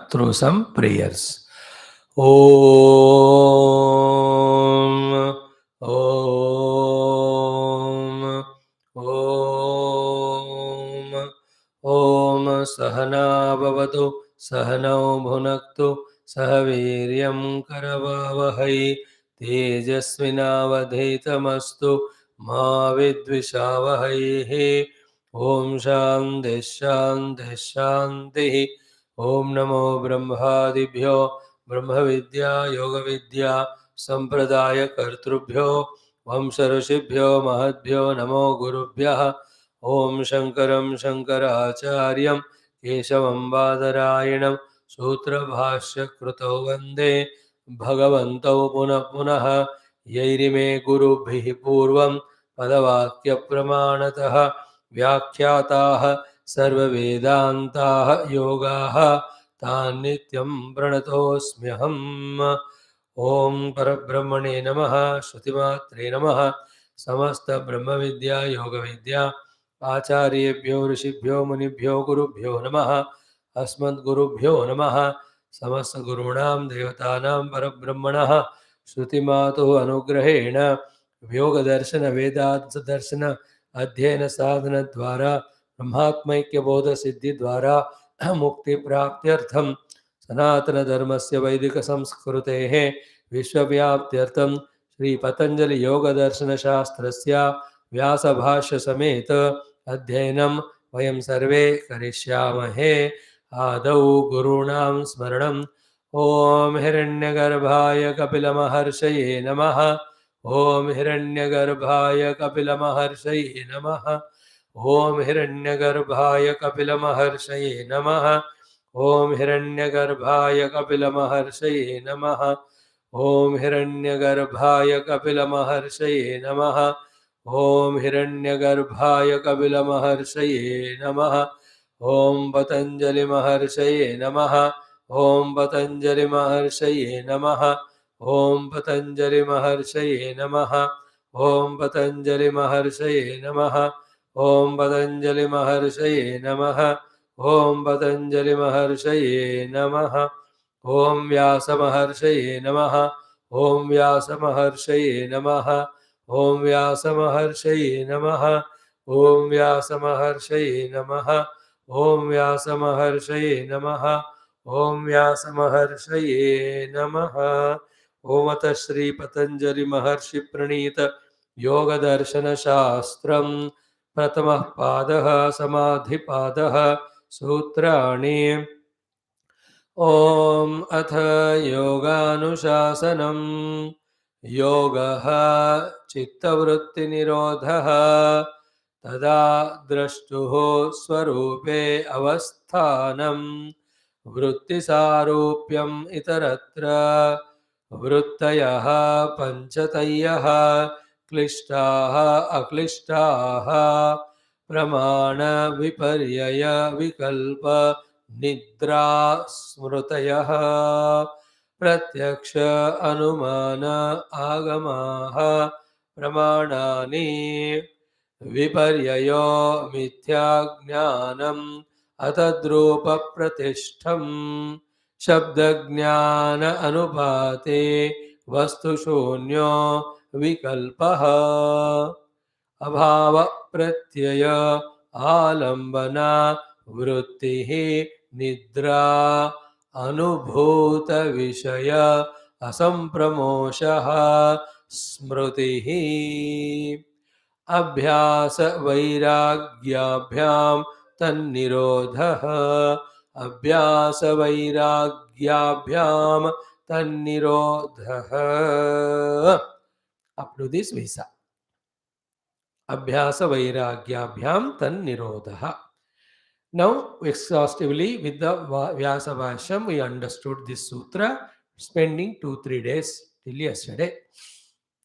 through some prayers. Om, Om, Om, Om Sahana Bhavatu, Sahanau Bhunaktu, Sahaviryam Karavavahai, Tejasvinavadhetamastu, Ma Vidvishavahai. Om Shanti Shanti Shanti. ओम नमो ब्रह्मादिभ्यो ब्रह्म विद्या योग विद्या संप्रदाय कर्तृभ्यो वंश ऋषिभ्यो महद्भ्यो नमो गुरुभ्यः। ओम शंकरं शंकराचार्यं केशवं बादरायणं सूत्र भाष्य कृतौ वंदे भगवन्तौ पुनः पुनः। यैरिमे गुरुभिः पूर्वं पदवाक्य प्रमाणतः व्याख्याताः सर्ववेदान्ताः योगाः तान् नित्यं प्रणतोऽस्म्यहम्। ओम परब्रह्मणे नमः। श्रुतिमात्रे नमः। समस्त ब्रह्म विद्या योग विद्या आचार्येभ्यो ऋषिभ्यो मुनिभ्यो गुरुभ्यो नमः। अस्मद्गुरुभ्यो नमः। समस्त गुरूणां देवतानां परब्रह्मणः श्रुतिमातुः अनुग्रहेण योगदर्शन वेदांत दर्शन अध्ययन साधन द्वारा ब्रह्मात्मैक्य बोध सिद्धि द्वारा मुक्ति प्राप्त्यर्थम सनातन धर्मस्य वैदिक संस्कृतेः विश्वव्याप्त्यर्थम श्री पतंजलि योग दर्शन शास्त्रस्य व्यास भाष्य समेत अध्ययनं वयं सर्वे करिष्यामहे। आदौ गुरूणां स्मरणम्। ओम हिरण्यगर्भाय कपिलमहर्षये नमः। ओम हिरण्यगर्भाय कपिलमहर्षये नमः। ओम हिरण्यगर्भाय कपिलमहर्षये नमः। ओम हिरण्यगर्भाय कपिलमहर्षये नमः। ओम हिरण्यगर्भाय कपिलमहर्षये नमः। ओम हिरण्यगर्भाय कपिलमहर्षये नमः। ओम पतंजलि महर्षये नमः। ओम पतंजलि महर्षये नमः। ओम पतंजलि महर्षये नमः। ओम पतंजलि महर्षये नमः। ओम पतंजलि महर्षये नमः। ओम पतंजलि महर्षये नमः। ओम व्यास महर्षये नमः। ओम व्यास महर्षये नमः। ओम व्यास महर्षये नमः। ओम व्यास महर्षये नमः। ओम व्यास महर्षये नमः। ओम व्यास महर्षये नमः। ओमत श्री पतंजलि महर्षि प्रणीत योग दर्शन शास्त्रम् प्रथमः पादः समाधिपादः सूत्राणि। ओम अथ योगानुशासनम्। योगः चित्तवृत्तिनिरोधः तदा द्रष्टुः स्वरूपे अवस्थानं वृत्तिसारूप्यम् इतरत्र वृत्तयः पञ्चतयः क्लिष्टाः अक्लिष्टाः प्रमाण विपर्यय विकल्प निद्रा स्मृतयः प्रत्यक्ष अनुमान आगमाः प्रमाणानि विपर्ययो मिथ्याज्ञानम् अतद्रूपप्रतिष्ठम् शब्दज्ञान अनुपाते वस्तुशून्यो विकल्पः अभाव प्रत्यय आलम्बना वृत्तिः निद्रा अनुभूत विषय असंप्रमोषः स्मृतिः अभ्यास वैराग्याभ्याम तन्निरोधः अभ्यास वैराग्याभ्याम तन्निरोधः। Up to this Vyasa. Abhyasa vairagyabhyam tannirodha. Now, exhaustively with the Vyasa Bhashyam, we understood this sutra, spending 2-3 days till yesterday.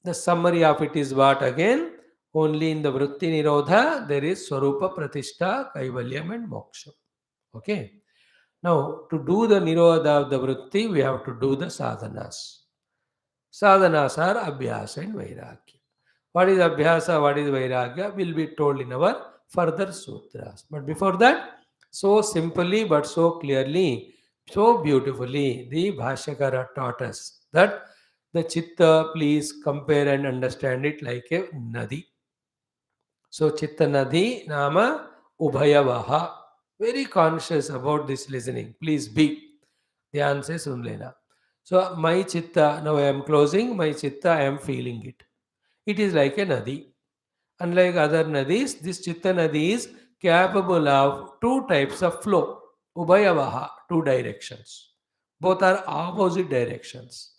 The summary of it is what again? Only in the Vritti Nirodha, there is Swarupa Pratishtha, Kaivalyam and Moksha. Okay. Now, to do the Nirodha of the Vritti, we have to do the sadhanas. Sadhanas are Abhyasa and Vairagya. What is Abhyasa, what is Vairagya will be told in our further sutras. But before that, so simply but so clearly, So beautifully, the Bhashyakara taught us that the chitta, please compare and understand it like a nadi. So chitta nadi nama ubhayavaha. Very conscious about this listening. Please be. ध्यान से सुन लेना. So my chitta, now I am closing, my chitta, I am feeling it. It is like a nadi. Unlike other nadis, this chitta nadi is capable of two types of flow. Ubhayavaha, two directions. Both are opposite directions.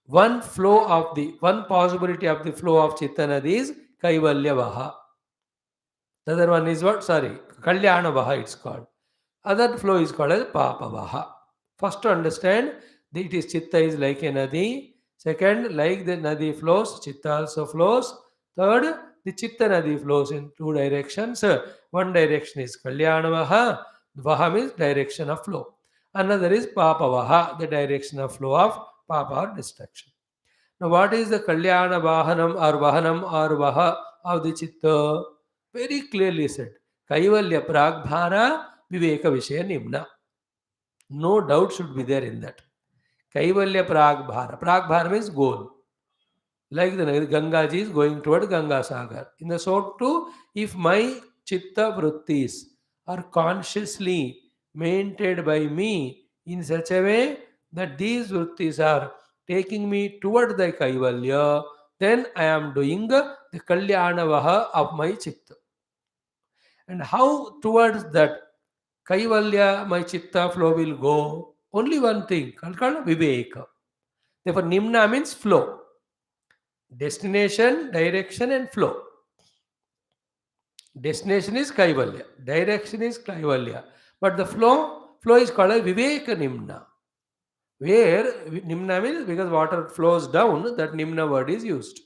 One possibility of the flow of chitta nadi is kaivalyavaha. The other one is what? Sorry, kalyanavaha it's called. Other flow is called as papavaha. First to understand that it is chitta is like a nadi. Second, like the nadi flows, chitta also flows. Third, the chitta nadi flows in two directions. One direction is kalyanavaha. Vaha means direction of flow. Another is papavaha, the direction of flow of papa or destruction. Now, what is the kalyana vahanam or vaha of the chitta? Very clearly said. Kaivalya pragbhara viveka vishaya nimna. No doubt should be there in that. Kaivalya pragbhara. Pragbhara means goal. Like the Ganga ji is going toward Ganga Sagar. In the so too, if my chitta vrutthis are consciously maintained by me in such a way that these vrutthis are taking me toward the Kaivalya, then I am doing the Kalyanavaha of my chitta. And how towards that Kaivalya, my chitta flow will go? Only one thing, called Viveka. Therefore, Nimna means flow. Destination, direction, and flow. Destination is Kaivalya. Direction is Kaivalya. But the flow is called a Viveka Nimna. Where Nimna means because water flows down, that Nimna word is used.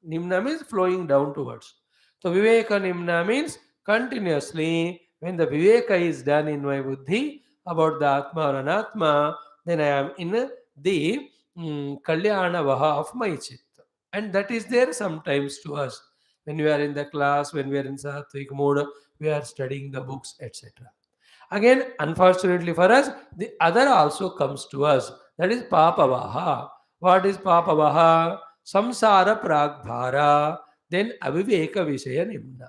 Nimna means flowing down towards. So Viveka Nimna means continuously when the Viveka is done in my buddhi about the Atma or Anatma, then I am in the Kalyana Vaha of my Chitta. And that is there sometimes to us. When we are in the class, when we are in Sattvic mode, we are studying the books, etc. Again, unfortunately for us, the other also comes to us. That is Papavaha. What is Papavaha? Samsara pragbhara, then aviveka vishaya nimna.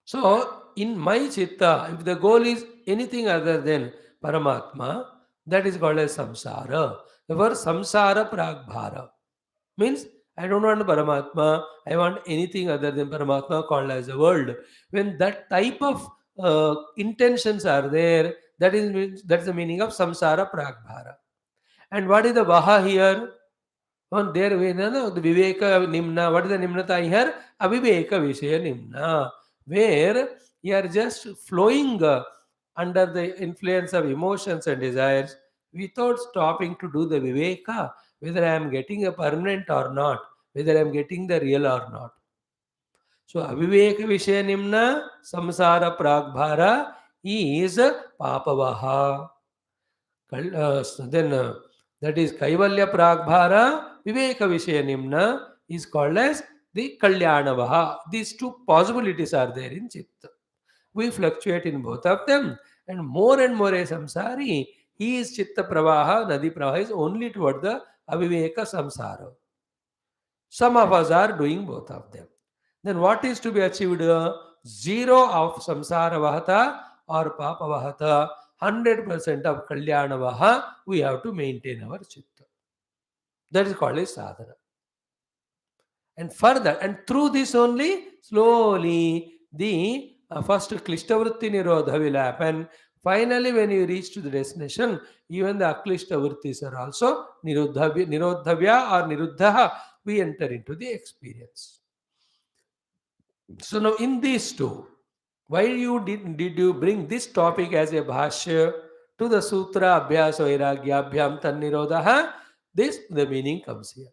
So, in my chitta, if the goal is anything other than Paramatma, that is called as samsara. The word samsara pragbhara means I don't want Paramatma, I want anything other than Paramatma called as a world. When that type of intentions are there, that's the meaning of samsara pragbhara. And what is the vaha here? On there, the Viveka Nimna, what is the Nimnata here? Aviveka Vishaya Nimna, where you are just flowing under the influence of emotions and desires without stopping to do the Viveka, whether I am getting a permanent or not, whether I am getting the real or not. So, Aviveka Vishaya Nimna, Samsara Pragbhara is Papavaha. Then that is Kaivalya Pragbhara, Viveka Vishaya Nimna is called as the Kalyanavaha. These two possibilities are there in Chitta. We fluctuate in both of them, and more a samsari, he is Chitta Pravaha, Nadi Pravaha is only toward the Aviveka Samsara. Some of us are doing both of them. Then what is to be achieved? Zero of Samsara Vahata or Papa Vahata, 100% of Kalyana Vaha, we have to maintain our Chitta. That is called a sadhana. And further, and through this only, slowly, the first Klishta Vritti Nirodha will happen. Finally, when you reach to the destination, even the Aklishta Vrittis are also Nirodhavya or Niruddha, we enter into the experience. So now in these two, why did you bring this topic as a bhashya to the sutra Abhyasa Vairagya Abhyam Tannirodha? This the meaning comes here.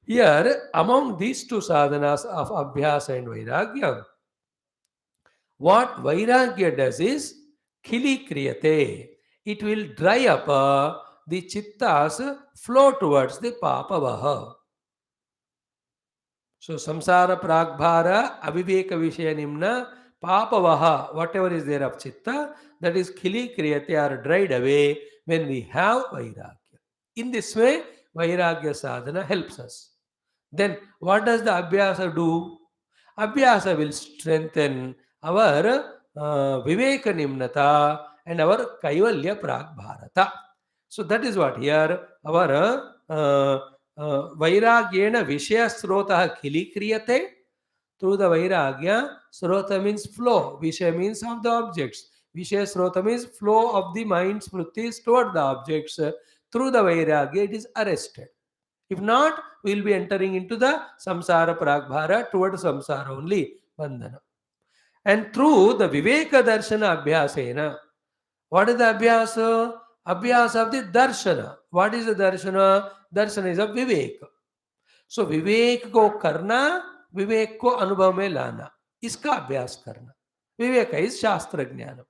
Here, among these two sadhanas of Abhyasa and Vairagya, what Vairagya does is Khili Kriyate. It will dry up the chittas flow towards the Papavaha. So samsara pragbhara aviveka vishaya nimna papavaha, whatever is there of chitta, that is khili kriyate, are dried away when we have vairagya. In this way, vairagya sadhana helps us. Then, what does the abhyasa do? Abhyasa will strengthen our viveka nimnata and our kaivalya pragbharata. So that is what here our vairagyena vishaya srotah khili kriyate. Through the vairagya, srota means flow, vishaya means of the objects. Vishaya srota means flow of the mind's vrutthis toward the objects. Through the vairagya, it is arrested. If not, we will be entering into the samsara pragbhara, toward samsara only, bandhana. And through the viveka darshana abhyasena, what is the abhyasa? Abhyasa of the darshana. What is the darshana? Darshana is a vivek. सो विवेक को करना, विवेक को अनुभव में लाना, इसका अभ्यास करना. विवेक is शास्त्र ज्ञानम.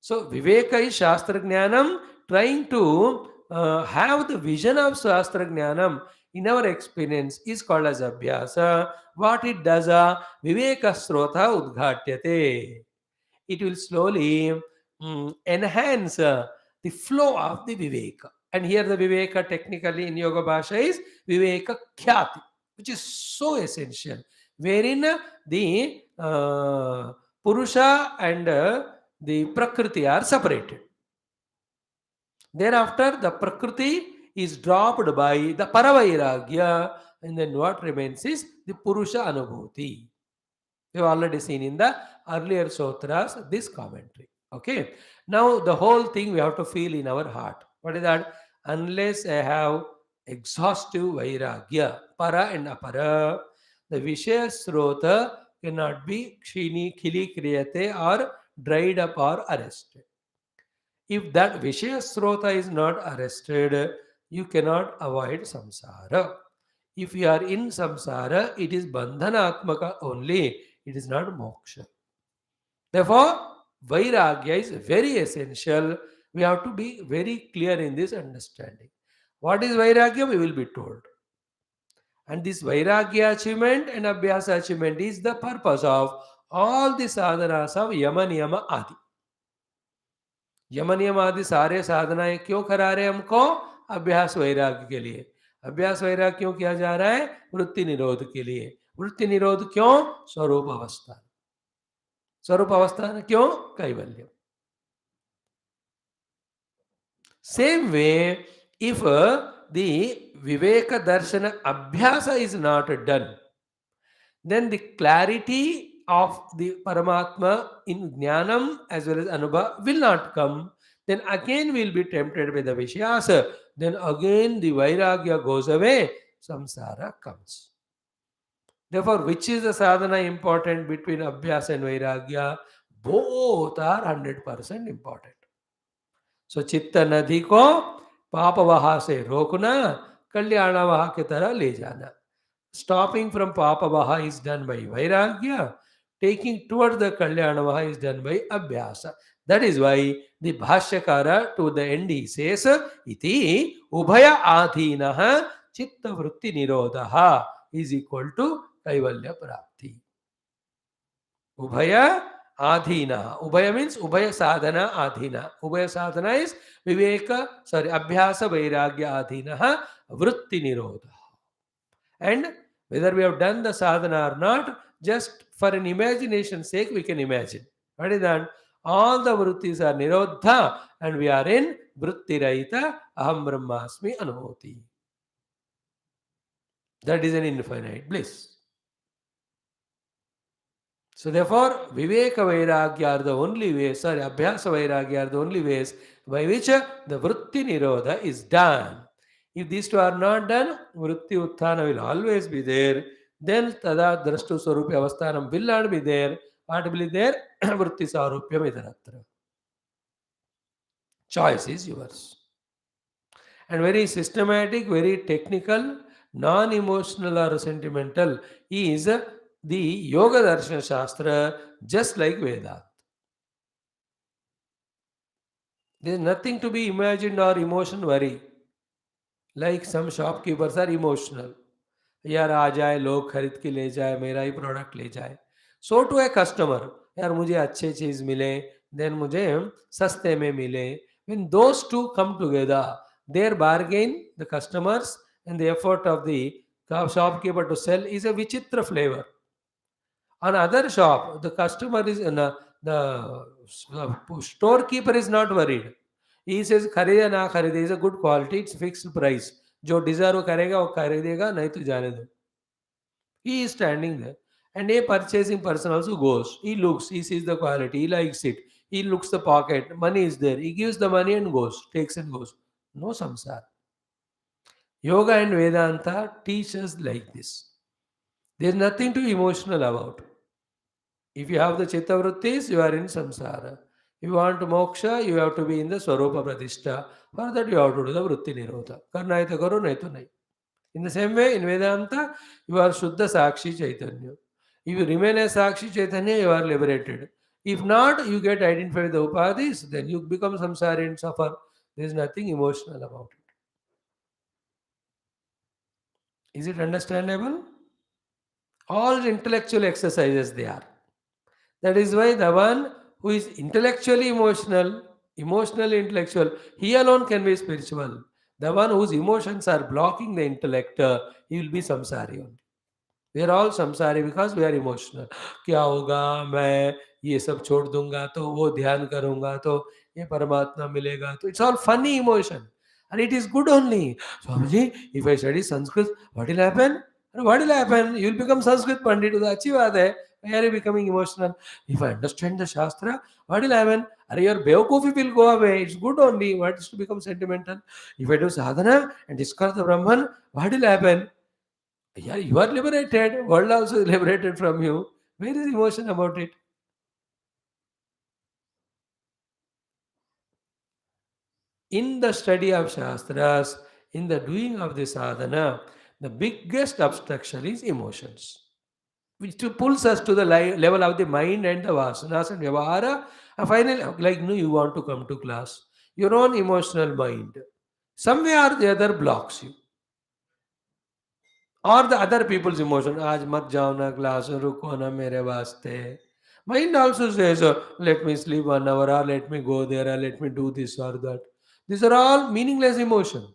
सो विवेक इज शास्त्र ज्ञानम. Trying to have the vision of shastra jnanam in our experience is called as abhyasa. What it does, viveka srota udghatyate. It will slowly enhance the flow of the viveka. And here the viveka technically in yoga bhasha is viveka khyati, which is so essential, wherein the purusha and the prakriti are separated. Thereafter, the prakriti is dropped by the paravairagya, and then what remains is the purusha anubhuti. We have already seen in the earlier sutras this commentary. Okay. Now the whole thing we have to feel in our heart. What is that? Unless I have exhaustive vairagya, para and apara, the vishaya srota cannot be khili kriyate or dried up or arrested. If that vishaya srota is not arrested, you cannot avoid samsara. If you are in samsara, it is bandhanatmaka only. It is not moksha. Therefore, vairagya is very essential. We have to be very clear in this understanding. What is vairagya? We will be told. And this vairagya achievement and abhyasa achievement is the purpose of all the sadhanas of yama niyama adi. यम नियम आदि सारे साधनाएं क्यों करा रहे हमको? अभ्यास वैराग्य के लिए. अभ्यास वैराग्य क्यों किया जा रहा है? वृत्ति निरोध के लिए. वृत्ति निरोध क्यों? स्वरूप अवस्था. स्वरूप अवस्था क्यों? कैवल्य. Same way, if the viveka darshana abhyasa is not done, then the clarity of the Paramatma in Jnanam as well as Anubha will not come. Then again we will be tempted by the Vishyasa. Then again the Vairagya goes away, Samsara comes. Therefore, which is the sadhana important between Abhyasa and Vairagya? Both are 100% important. So, चित्त नदी को पापवहा से रोकना, कल्याणवहा की तरह ले जाना. Stopping from papavaha is done by vairagya. Taking towards the kalyanavaha is done by abhyasa. That is why the Bhashyakara to the end he says, iti ubhaya adhinaha chitta vritti nirodhaha is equal to kaivalya prapti. Ubhaya adhina. Ubhaya means ubhaya sadhana adhina. Ubhaya sadhana is abhyasa vairagya adhinaha vritti nirodha. And whether we have done the sadhana or not, just for an imagination sake, we can imagine. What is that? All the vruttis are nirodha and we are in vritti raita aham brahmasmi anubhuti. That is an infinite bliss. So therefore, viveka vairagya are the only ways, abhyasa vairagya are the only ways by which the vritti nirodha is done. If these two are not done, vritti utthana will always be there. Then tada drashtu swarupya avasthanam will not be there. What will be there? Vritti sarupyam idaratra. Choice is yours. And very systematic, very technical, non-emotional or sentimental is the Yoga Darshana Shastra, just like Vedanta. There is nothing to be imagined or emotion worry. Like some shopkeepers are emotional. यार आ जाए, लोग खरीद के ले जाए, मेरा ही product ले जाए. सो टू ए कस्टमर, यार मुझे अच्छी चीज़ मिले, then मुझे सस्ते में मिले. When those two come together, their bargain, the customers, and the effort of the shopkeeper to sell is a vichitra flavor. On other shop, the customer is the storekeeper is not worried. He says खरीदे ना खरीदे is a good quality, it's fixed price. जो deserve करेगा वो खरीदेगा, नहीं तो जाने दो. He is standing there, and a purchasing person also goes. He looks, he sees the quality, he likes it. He looks the pocket, money is there. He gives the money and goes, takes and goes. No samsara. Yoga and Vedanta teach us like this. There is nothing too emotional about. If you have the chitta vrutthis, you are in samsara. If you want moksha, you have to be in the swarupa pratishtha. For that, you have to do the vritti nirodha. Karna hai to karo, nahi to nahi. In the same way, in Vedanta, you are Shuddha Sakshi Chaitanya. If you remain as Sakshi Chaitanya, you are liberated. If not, you get identified with the upadhis, then you become samsari and suffer. There is nothing emotional about it. Is it understandable? All intellectual exercises they are. That is why the one who is intellectually emotional, emotionally intellectual, he alone can be spiritual. The one whose emotions are blocking the intellect, he will be samsari only. We are all samsari because we are emotional. क्या होगा, मैं ये सब छोड़ दूंगा तो वो ध्यान करूंगा तो ये परमात्मा मिलेगा, तो it's all funny emotion and it is good only. Swamiji, if I study Sanskrit, what will happen? What will happen? You will become Sanskrit Pandit. तो अच्छी बात है. Why are you becoming emotional? If I understand the Shastra, what will happen? Your Beokufi will go away. It's good only. What is to become sentimental? If I do sadhana and discover the Brahman, what will happen? Yeah, you are liberated. World also is liberated from you. Where is emotion about it? In the study of Shastras, in the doing of the sadhana, the biggest obstruction is emotions, which pulls us to the level of the mind and the vasanas and vyavahara. And finally, like no, you want to come to class, your own emotional mind, somewhere or the other blocks you. और the other peoples emotion, आज मत जाओ ना class, रुको ना मेरे वास्ते. Mind also says, let me sleep 1 hour, or let me go there, or let me do this or that. These are all meaningless emotion.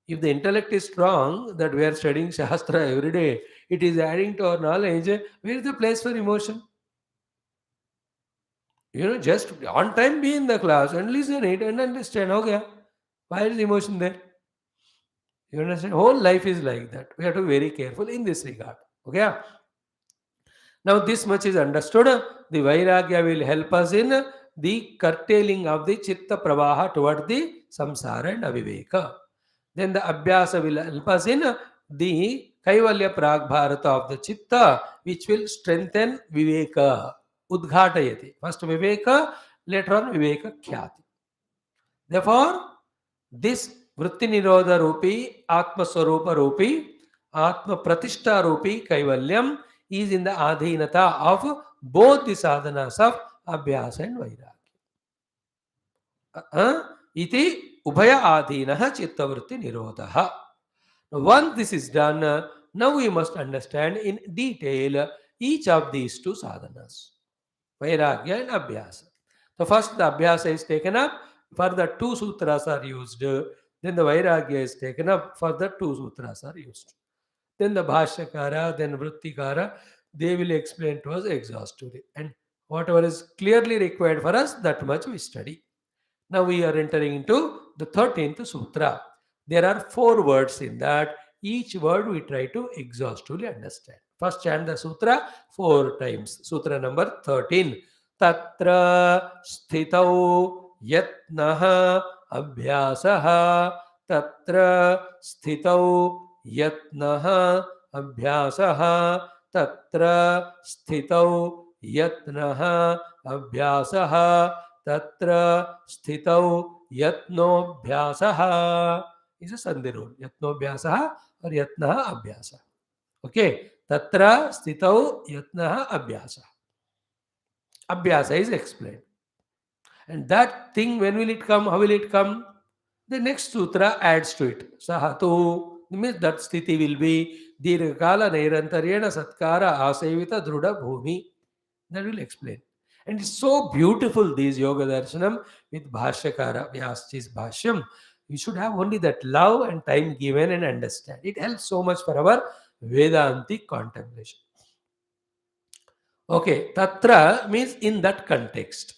If the intellect is strong, that we are studying Shastra every day, it is adding to our knowledge, where is the place for emotion? Just on time be in the class and listen it and understand, okay, why is emotion there? You understand? Whole life is like that. We have to be very careful in this regard. Okay? Now, this much is understood. The Vairagya will help us in the curtailing of the Chitta Pravaha toward the Samsara and Aviveka. Then the Abhyasa will help us in the Kaivalya Pragbharata of the Chitta, which will strengthen Viveka. Udghatayati. First Viveka, later on Viveka Khyati. Therefore, this Vritti Nirodha Rupi, Atma Swarupa Rupi, Atma Pratishta Rupi Kaivalyam is in the adhinata of both the sadhanas of Abhyasa and Vairagya. Iti Ubhaya Adhinaha Chittavritti Nirodha. Once this is done, now we must understand in detail each of these two sadhanas, Vairagya and Abhyasa. So first the Abhyasa is taken up, for the two sutras are used. Then the Vairagya is taken up, for the two sutras are used. Then the Bhashyakara, then Vrittikara, they will explain to us exhaustively. And whatever is clearly required for us, that much we study. Now we are entering into the 13th sutra. There are 4 words in that. Each word we try to exhaustively understand. First chant the sutra 4 times. Sutra number 13. Tatra sthitau yatnaha abhyasaha. Tatra sthitau yatnaha abhyasaha. Tatra sthitau yatnaha abhyasaha. Tatra sthitau yatnobhyasaha is a Sandhi rule. Yatnobhyasaha or yatnaha abhyasa. Okay. Tatra sthitau yatnaha abhyasa. Abhyasa is explained. And that thing, when will it come? How will it come? The next sutra adds to it. Sahatu means that sthiti will be dirghakala nairantaryena satkara asevita druda bhumi. That will explain. And it's so beautiful, these Yoga Darshanam with Bhashyakara, Vyasaji's Bhashyam. You should have only that love and time given and understand. It helps so much for our Vedantic contemplation. Okay, Tatra means in that context.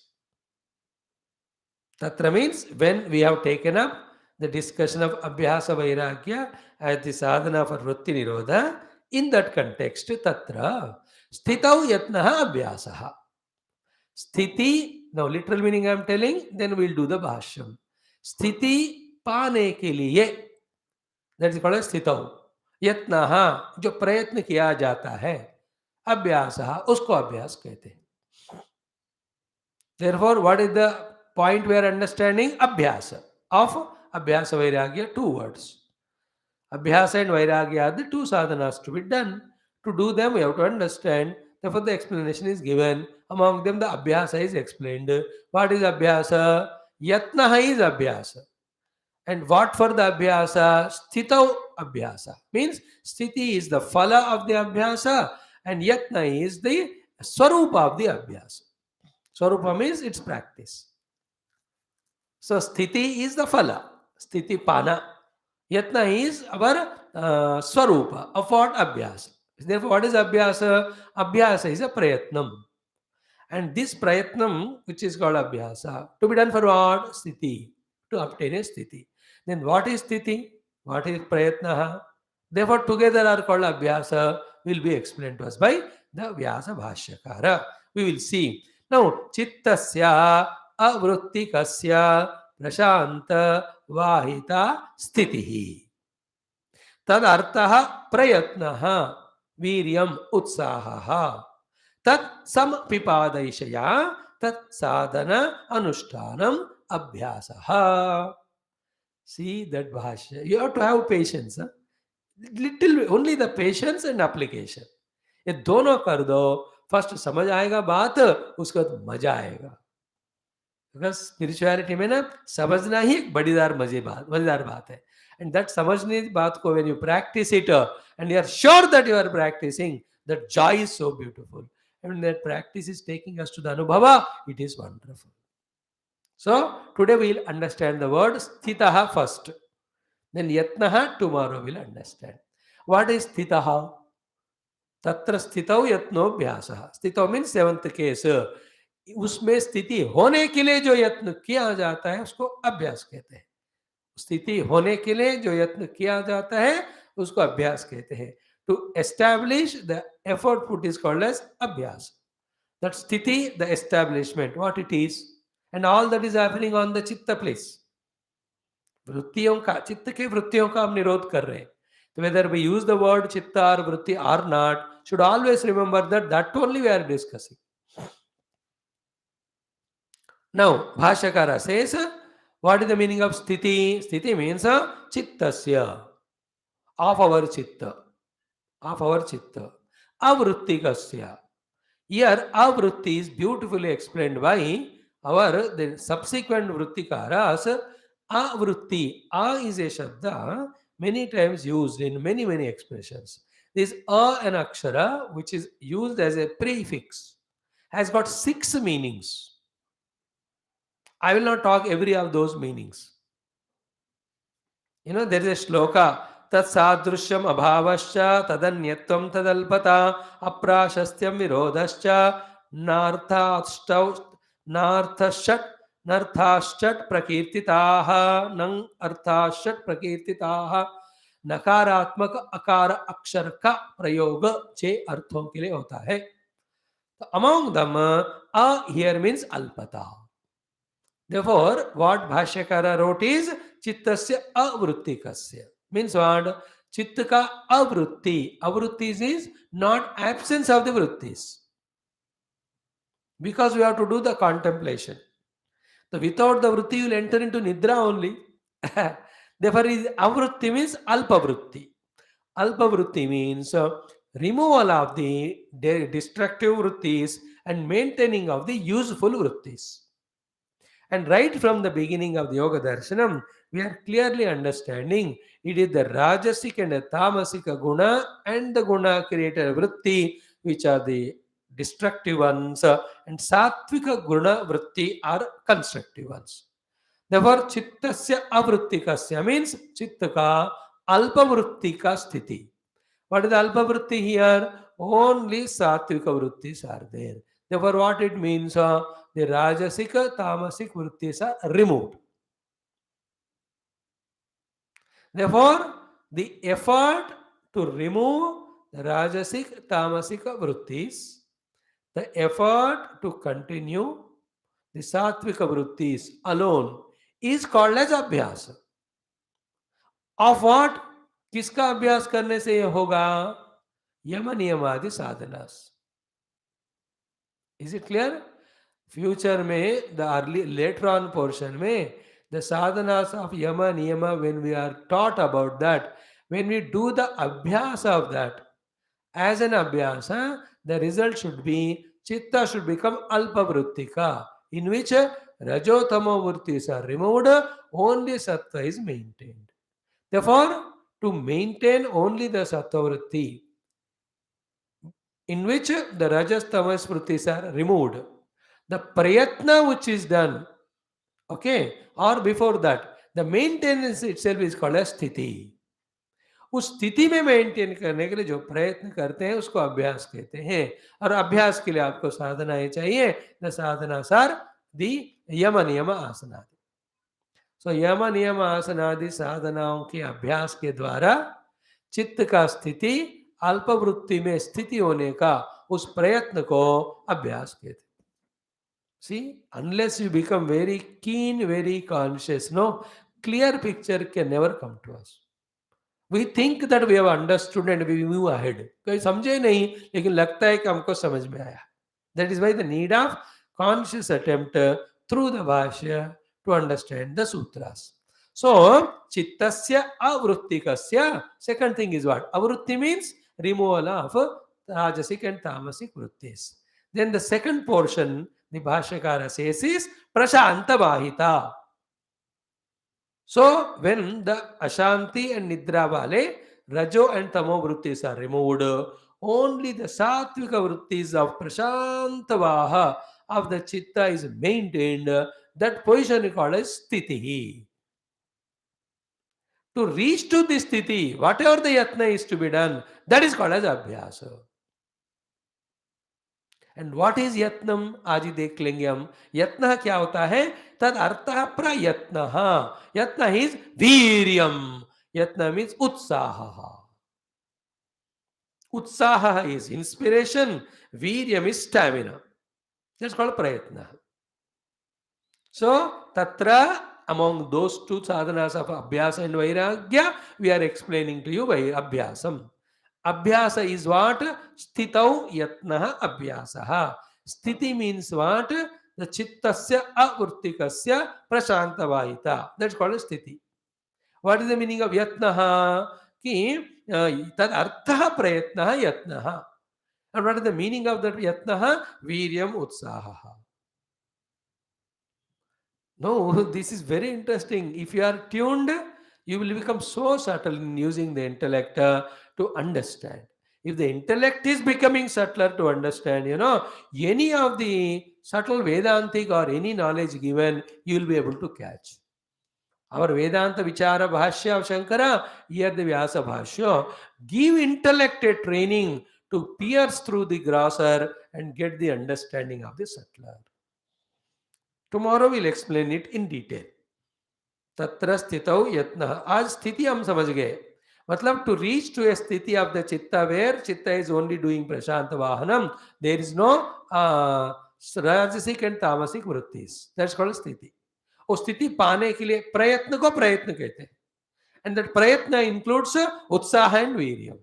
Tatra means when we have taken up the discussion of Abhyasa Vairagya as the sadhana for Vritti Nirodha, in that context, Tatra Sthitau Yatnaha Abhyasaha. Sthiti, now literal meaning I am telling, then we will do the Bhashyam. Sthiti पाने के लिए, that is called as स्थितौ. यत्नः, जो प्रयत्न किया जाता है, अभ्यासः, उसको अभ्यास कहते हैं. Therefore, what is the point we are understanding? Abhyasa. Of Abhyasa Vairagya, two words. Abhyasa and Vairagya are the two sadhanas to be done. To do them, we have to understand. Therefore, the explanation is given. Among them, the Abhyasa is explained. What is Abhyasa? Yatnaha is Abhyasa. And what for the Abhyasa? Sthitau Abhyasa. Means, Sthiti is the phala of the Abhyasa and Yatna is the Swarupa of the Abhyasa. Swarupa means its practice. So, Sthiti is the phala. Sthiti pana. Yatna is our Swarupa of what? Abhyasa. Therefore, what is Abhyasa? Abhyasa is a prayatnam. And this prayatnam, which is called Abhyasa, to be done for what? Sthiti. To obtain a Sthiti. Then what is Sthiti? What is Prayatnaha? Therefore, together are called Abhyasa, will be explained to us by the Vyasa Bhashyakara. We will see. Now, Chittasya Avrittikasya Prashanta Vahita Sthitihi. Tad artaha prayatnaha viryam utsahaha. Tat sampipadayishaya tat sadhana anushtanam abhyasaha. See that Bhashya. You have to have patience. Huh? Little, only the patience and application. ये दोनों कर दो, first समझ आएगा बात, उसके बाद मजा आएगा. बिकॉज स्पिरिचुअलिटी में ना समझना ही एक मजेदार बात है. एंड दैट समझने बात को when you practise it and you are sure that you are practising, that joy is so beautiful. And that practice is taking us to the Anubhava, it is wonderful. So, today we will understand the word Sthitaha first. Then Yatnaha tomorrow we will understand. What is Sthitaha? Tatra Sthitau Yatno Bhyasaha. Sthitau means seventh case. उसमें स्थिति होने के लिए जो यत्न किया जाता है उसको अभ्यास कहते हैं. स्थिति होने के लिए जो यत्न किया जाता है उसको अभ्यास कहते हैं. To establish the effort put is called as abhyas. That sthiti, the establishment, what it is, and all that is happening on the chitta place. वृत्तियों का, चित्त के वृत्तियों का हम निरोध कर रहे हैं. So whether we use the word chitta or vritti or not, should always remember that only we are discussing. Now, Bhashyakara says, what is the meaning of sthiti? Sthiti means chittasya, of our chitta. Of our chitta. Avrittikasya. Here, avritti is beautifully explained by the subsequent vrittikaras. Avritti. A is a shabda many times used in many expressions. This an akshara, which is used as a prefix, has got 6 meanings. I will not talk every of those meanings. There is a shloka. Tat sadrishyam abhavascha tadanyatvam tadalpata aprashastyam virodhascha narthashat prakirtitaha nang arthashat prakirtitaha नकारात्मक अकार अक्षर का प्रयोग 6 अर्थों के लिए होता है. Among them, a here means alpata. Therefore, what Bhashyakara wrote is chittasya avrittikasya. Means what? Chitta ka avritti. Avrittis is not absence of the vrittis. Because we have to do the contemplation. So without the vritti, you will enter into nidra only. Therefore, avritti means alpa vritti. Alpa vritti means removal of the destructive vrittis and maintaining of the useful vrittis. And right from the beginning of the Yoga Darshanam, we are clearly understanding it is the Rajasic and the Tamasic guna and the guna created vritti which are the destructive ones, and sattvika guna vritti are constructive ones. Therefore, chittasya avrittikasya means chittaka alpavrittika sthiti. What is alpavritti here? Only sattvika vrittis are there. Therefore, what it means? The rajasika, tamasic vrittis are removed. Therefore, the effort to remove the rajasic, tamasika vrittis, the effort to continue the sattvika vrittis alone is called as abhyasa. Of what? किसका अभ्यास करने से ये होगा? यम नियमादि साधनास. Is it clear? Future में, the early later on portion में, the sadhanas of yama niyama, when we are taught about that, when we do the abhyasa of that as an abhyasa, the result should be chitta should become alpa vrittika, in which rajotama vrittis are removed, only sattva is maintained. Therefore, to maintain only the sattva vritti, in which the rajas tamas vrittis are removed, the prayatna which is done, okay, or before that, the maintenance itself is called as sthiti. उस स्थिति में maintain करने के लिए जो प्रयत्न करते हैं उसको अभ्यास कहते हैं. और अभ्यास के लिए आपको साधनाएं चाहिए. द साधनास आर दी यम नियम आसनादि. सो यम नियम आसनादि साधनाओं के अभ्यास के द्वारा चित्त का स्थिति अल्पवृत्ति में स्थिति होने का उस प्रयत्न को अभ्यास कहते हैं. See, unless you become very keen, very conscious, no, clear picture can never come to us. We think that we have understood and we move ahead. कोई समझे नहीं, लेकिन लगता है कि हमको समझ में आया. That is why the need of conscious attempt through the Bhashya to understand the sutras. So, chittasya avrittikasya, second thing is what? Avritti means removal of rajasic and tamasic vrittis. Then the second portion, the Bhashyakara says is prashanta bahita. So, when the Ashanti and Nidra Vale, Rajo and Tamo vrittis are removed, only the Sattvika vrittis of Prashantavaha of the Chitta is maintained. That position is called as Sthiti. To reach to this Sthiti, whatever the Yatna is to be done, that is called as Abhyasa. And what is यत्नम? आज ही देख लेंगे हम. यत्न क्या होता है? तद अर्थ प्रयत्न. यत्न इज वीर्यम. यत्न मीन्स उत्साह. उत्साह इज इंस्पिरेशन. वीर्यम इज स्टैमिना. दैट्स कॉल्ड प्रयत्न. सो तत्र among those two sadhanas of abhyasa and vairagya, we are explaining to you by abhyasam. Abhyasa is what? Sthitau yatnah abhyasaha. Sthiti means what? The chittasya avrittikasya prashantavahita. That's called sthiti. What is the meaning of yatnah? Ki tad artha prayatnah yatnah. And what is the meaning of that yatnah? Viryam utsaha. No, this is very interesting. If you are tuned, you will become so subtle in using the intellect to understand. If the intellect is becoming subtler to understand, any of the subtle Vedantic or any knowledge given, you will be able to catch. Our Vedanta Vichara Bhashya of Shankara, here the Vyasa Bhashya, give intellect a training to pierce through the grosser and get the understanding of the subtler. Tomorrow we'll explain it in detail. तत्र स्थितौ यत्नः. आज स्थिति हम समझ गए. मतलब to reach to a sthiti of the chitta where chitta is only doing prashanta vahanam, there is no rajasic and tamasic vrittis. That's called sthiti. उस स्थिति पाने के लिए प्रयत्न को प्रयत्न कहते हैं. And that prayatna includes utsaha and viryam.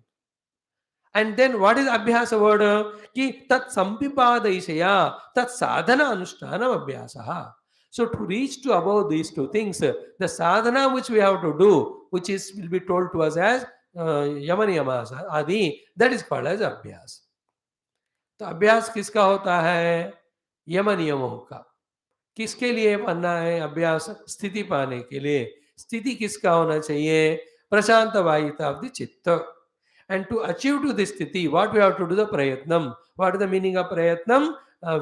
And then what is abhyasa word? Ki tat sampipadayishaya, tat sadhana anushthanam abhyasaha. So to reach to above these two things, the sadhana which we have to do, which will be told to us as yamaniyamasa adi, that is called as abhyas. तो अभ्यास किसका होता है? यम नियमों का. किसके लिए बनना है अभ्यास? स्थिति पाने के लिए. स्थिति किसका होना चाहिए? प्रशांत वाहिता ऑफ द चित्त. And to achieve to this sthiti, what we have to do? The prayatnam. What is the meaning of prayatnam?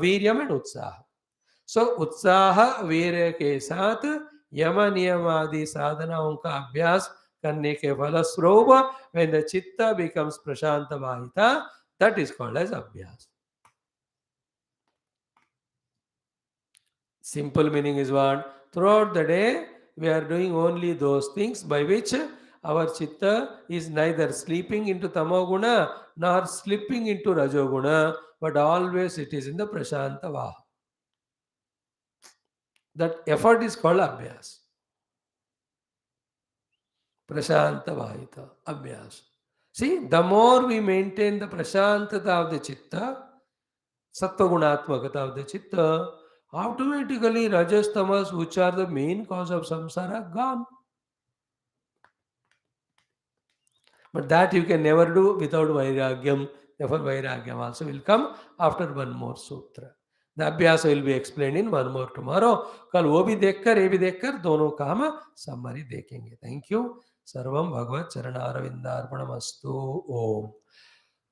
Viryam and utsaha. So उत्साह वीर्य के साथ यम नियम आदि साधनाओं का अभ्यास करने के फलस्वरूप when the chitta becomes prashanta vahita, that is called as abhyas. Simple meaning is what? Throughout the day, we are doing only those things by which our chitta is neither sleeping into tamoguna nor slipping into rajoguna, but always it is in the prashanta vaha. That effort is called abhyas. Prashanta Vahita, Abhyas. See, the more we maintain the Prashantata of the Chitta, Sattva Gunatmakata of the Chitta, automatically Rajas Tamas, which are the main cause of samsara, gone. But that you can never do without Vairagyam. Therefore, Vairagyam also will come after one more sutra. The Abhyasa will be explained in one more tomorrow. कल वो भी देखकर ये भी देखकर दोनों का हम summary देखेंगे. Thank you. सर्वम भगवत चरणारविंदार्पणमस्तु. Om.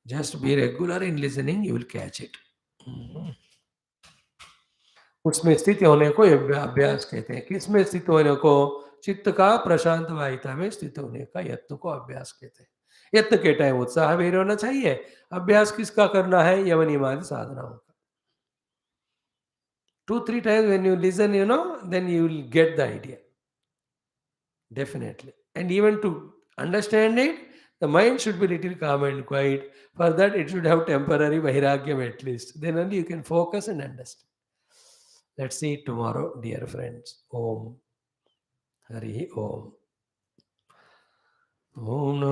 Just be regular in listening, you will catch it. उसमें स्थित होने को अभ्यास कहते हैं. किसमें स्थित होने को? चित्त का प्रशांत वाहिता में स्थित होने का यत्न को अभ्यास कहते हैं. यत्न के टाइम उत्साह भी होना चाहिए. अभ्यास किसका करना है? यम नियमादि साधनाओं का. 2-3 times when you listen, then you will get the idea. Definitely. And even to understand it, the mind should be little calm and quiet. For that, it should have temporary vairagyam at least. Then only you can focus and understand. Let's see it tomorrow, dear friends. Om. Hari Om. Om.